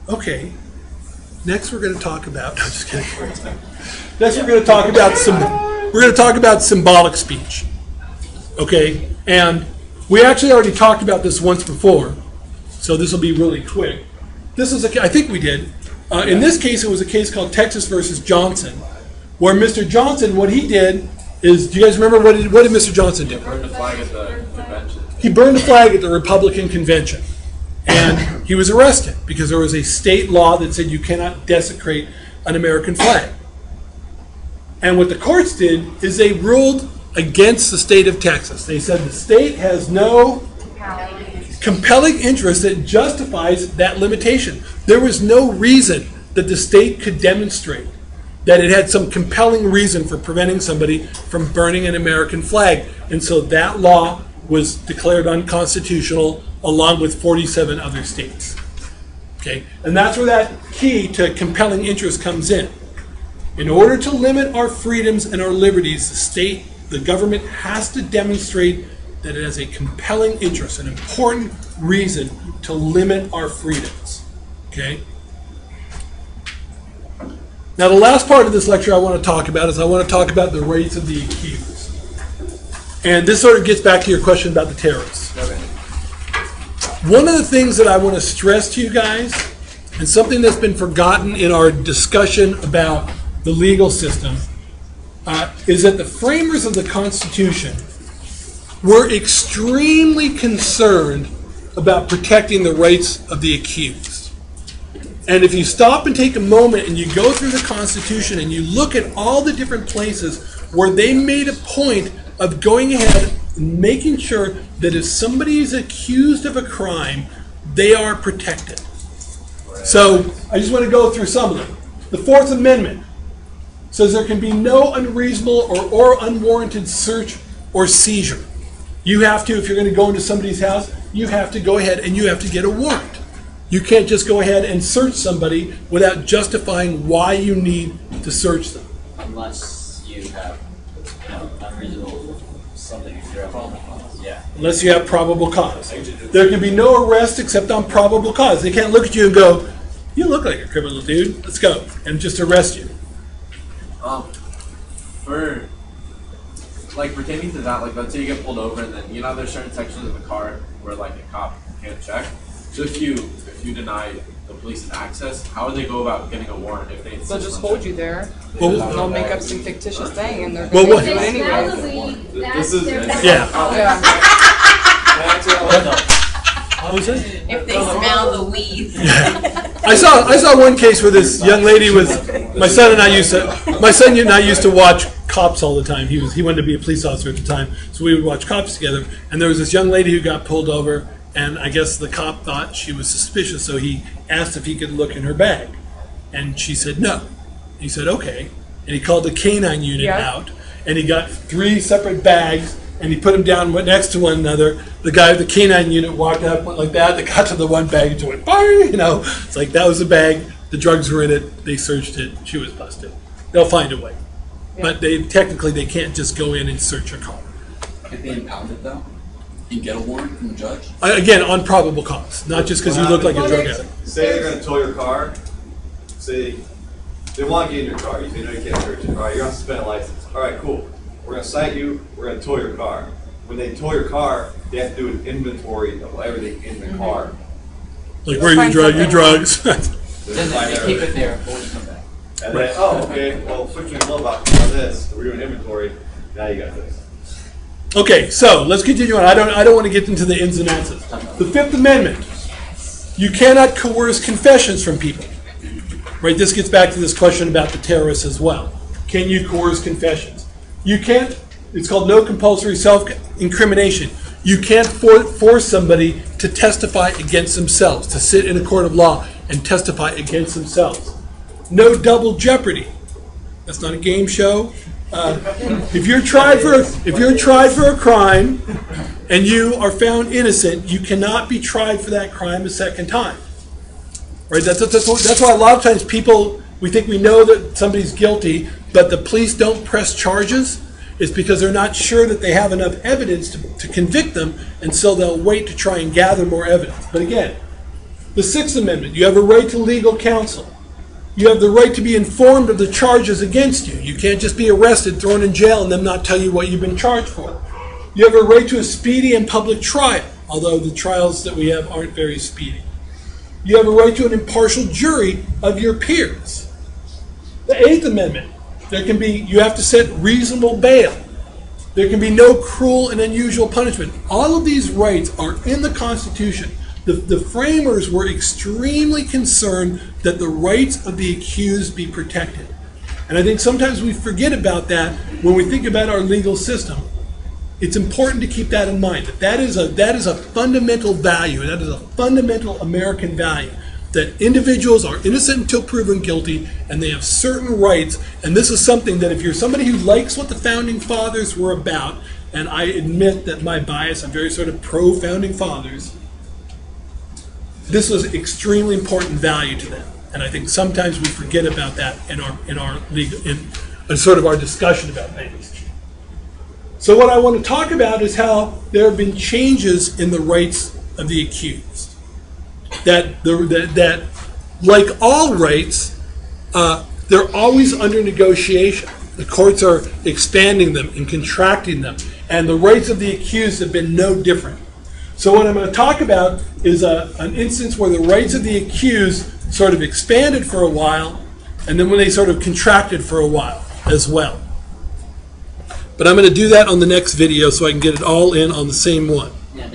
Okay. Next, we're going to talk about. No, I'm just kidding. Next, we're going to talk about symbolic speech. Okay, and we actually already talked about this once before, so this will be really quick. This is I think we did. In this case, it was a case called Texas versus Johnson, where Mr. Johnson, what he did is, do you guys remember what did Mr. Johnson do? He burned the flag at the convention. He burned the flag at the Republican convention. And he was arrested because there was a state law that said you cannot desecrate an American flag. And what the courts did is they ruled against the state of Texas. They said the state has no compelling interest that justifies that limitation. There was no reason that the state could demonstrate that it had some compelling reason for preventing somebody from burning an American flag. And so that law was declared unconstitutional along with 47 other states. Okay? And that's where that key to compelling interest comes in. In order to limit our freedoms and our liberties, the government has to demonstrate that it has a compelling interest, an important reason to limit our freedoms. Okay? Now, the last part of this lecture I want to talk about is I want to talk about the rights of the accused. And this sort of gets back to your question about the terrorists. One of the things that I want to stress to you guys, and something that's been forgotten in our discussion about the legal system, is that the framers of the Constitution were extremely concerned about protecting the rights of the accused. And if you stop and take a moment and you go through the Constitution and you look at all the different places where they made a point of going ahead and making sure that if somebody is accused of a crime, they are protected. So I just want to go through some of them. The Fourth Amendment says there can be no unreasonable or unwarranted search or seizure. You have to, if you're going to go into somebody's house, you have to go ahead and you have to get a warrant. You can't just go ahead and search somebody without justifying why you need to search them. Unless you have unreasonable something if you're probable cause. Yeah. Unless you have probable cause. There can be no arrest except on probable cause. They can't look at you and go, "You look like a criminal, dude. Let's go," and just arrest you. For like pertaining to that, like let's say you get pulled over and then there's certain sections of the car where like a cop can't check. So if you deny the police an access, how would they go about getting a warrant if they insist? They'll just hold you there. Well, they'll make up some fictitious thing and they're going to do it anyway. This is Yeah. Yeah. What was it? If they smell the weed. I saw one case where this young lady was. My son and I used to watch cops all the time. He wanted to be a police officer at the time, so we would watch cops together. And there was this young lady who got pulled over, and I guess the cop thought she was suspicious, so he asked if he could look in her bag, and she said no. He said okay, and he called the canine unit out, and he got 3 separate bags. And he put them down next to one another. The guy with the canine unit walked up, went like that. They got to the one bag and just went, bang, It's like that was the bag. The drugs were in it. They searched it. She was busted. They'll find a way. Yeah. But they can't just go in and search your car. If they impound it though, you get a warrant from the judge? Again, on probable cause, not just because you look like a drug addict. Say they're going to tow your car. Say they want to get in your car. You say no, you can't search it. All right, you're on suspended license. All right, cool. We're going to cite you, we're going to tow your car. When they tow your car, they have to do an inventory of everything in the car. Like where your drugs. Then they keep it there before you come back. And then, oh, okay, well, switching your glove box on this, we're doing inventory, now you got this. Okay, so let's continue on. I don't want to get into the ins and outs. The Fifth Amendment. You cannot coerce confessions from people. Right, this gets back to this question about the terrorists as well. Can you coerce confessions? You can't, it's called no compulsory self-incrimination. You can't force somebody to testify against themselves, to sit in a court of law and testify against themselves. No double jeopardy. That's not a game show. If you're tried for a crime and you are found innocent, you cannot be tried for that crime a second time. Right? That's why a lot of times we think we know that somebody's guilty, but the police don't press charges. It's because they're not sure that they have enough evidence to convict them, and so they'll wait to try and gather more evidence. But again, The Sixth Amendment, you have a right to legal counsel. You have the right to be informed of the charges against you. You can't just be arrested, thrown in jail, and them not tell you what you've been charged for. You have a right to a speedy and public trial, although the trials that we have aren't very speedy. You have a right to an impartial jury of your peers. The Eighth Amendment, you have to set reasonable bail. There can be no cruel and unusual punishment. All of these rights are in the Constitution. The framers were extremely concerned that the rights of the accused be protected. And I think sometimes we forget about that when we think about our legal system. It's important to keep that in mind. That is a fundamental value. That is a fundamental American value. That individuals are innocent until proven guilty, and they have certain rights. And this is something that if you're somebody who likes what the Founding Fathers were about, and I admit that my bias, I'm very sort of pro-Founding Fathers, this was extremely important value to them. And I think sometimes we forget about that in our legal, in sort of our discussion about things. So what I want to talk about is how there have been changes in the rights of the accused. That like all rights, they're always under negotiation. The courts are expanding them and contracting them, and the rights of the accused have been no different. So what I'm going to talk about is an instance where the rights of the accused sort of expanded for a while, and then when they sort of contracted for a while as well. But I'm going to do that on the next video so I can get it all in on the same one.